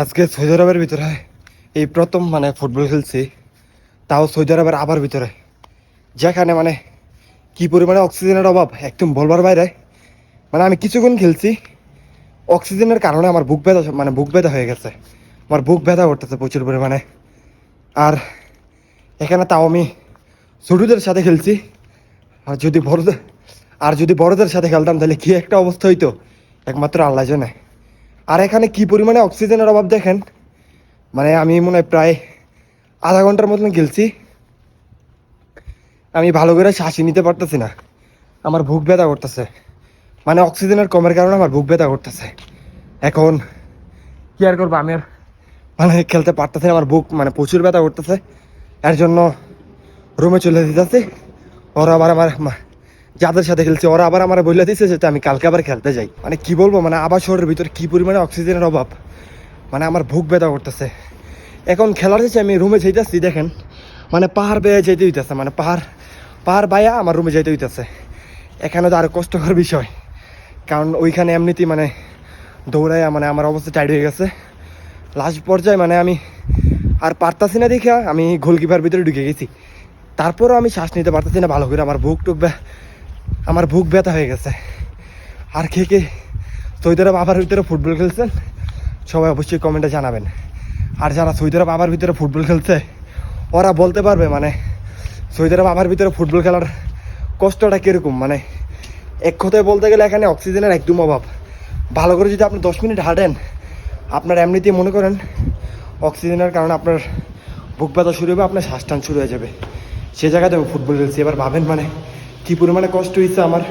আজকে সৌদি আরবের ভিতরে এই প্রথম মানে ফুটবল খেলছি, তাও সৌদি আরবের আবার ভিতরে, যেখানে মানে কি পরিমাণে অক্সিজেনের অভাব একদম বলবার বাইরে। মানে আমি কিছুক্ষণ খেলছি, অক্সিজেনের কারণে আমার বুক ব্যথা হয়ে গেছে। আমার বুক ব্যথা করতেছে প্রচুর পরিমাণে। আর এখানে তাও আমি ছোটদের সাথে খেলছি, আর যদি বড়দের সাথে খেলতাম তাহলে কি একটা অবস্থা হইতো একমাত্র আল্লাহ জানে। আর এখানে কি পরিমাণে অক্সিজেনের অভাব দেখেন। মানে আমি মনে হয় প্রায় আধা ঘন্টার মতন খেলছি, আমি ভালো করে শ্বাসই নিতে পারতেছি না, আমার বুক ব্যথা করতেছে। মানে অক্সিজেনের কমের কারণে আমার বুক ব্যথা করতেছে। এখন কি আর করবো, আমি আর মানে খেলতে পারতেছি না, আমার বুক মানে প্রচুর ব্যথা করতেছে। এর জন্য রুমে চলে যেতেছি। ওরা আবার যাদের সাথে খেলছি ওরা আবার আমার বলে দিচ্ছে যে আমি কালকে আবার খেলতে যাই। মানে কি বলবো, মানে আবার শহরের ভিতরে কি পরিমাণে অক্সিজেনের অভাব, মানে আমার বুক ব্যথা করতেছে। এখন খেলার শেষে আমি রুমে যেতেছি, দেখেন মানে পাহাড় বেয়ে যেতে হইতেছে, মানে পাহাড় বাইয়া আমার রুমে যেতে হইতেছে। এখানে তো আরও কষ্টকর বিষয়, কারণ ওইখানে এমনিতেই মানে দৌড়ায় মানে আমার অবস্থা টাইট হয়ে গেছে। লাস্ট পর্যায়ে মানে আমি আর পারতাছি না দেখে আমি গোলকিপার ভিতরে ঢুকে গেছি। তারপরও আমি শ্বাস নিতে পারতেছি না ভালো করে, আমার বুক ব্যথা হয়ে গেছে। আর কে সৌদি আরব আবার ভিতরে ফুটবল খেলছেন সবাই অবশ্যই কমেন্টে জানাবেন। আর যারা সৌদি আরব আবার ভিতরে ফুটবল খেলছে ওরা বলতে পারবে মানে সৌদি আরব আবার ভিতরে ফুটবল খেলার কষ্টটা কীরকম। মানে এক কথায় বলতে গেলে এখানে অক্সিজেনের একদম অভাব। ভালো করে যদি আপনি 10 মিনিট হাঁটেন, আপনার এমনিতেই মনে করেন অক্সিজেনের কারণে আপনার বুক ব্যথা শুরু হবে, আপনার শ্বাস টান শুরু হয়ে যাবে। সে জায়গাতে আমি ফুটবল খেলছি। এবার ভাবেন মানে কী পরিমাণে কষ্ট হয়েছে আমার।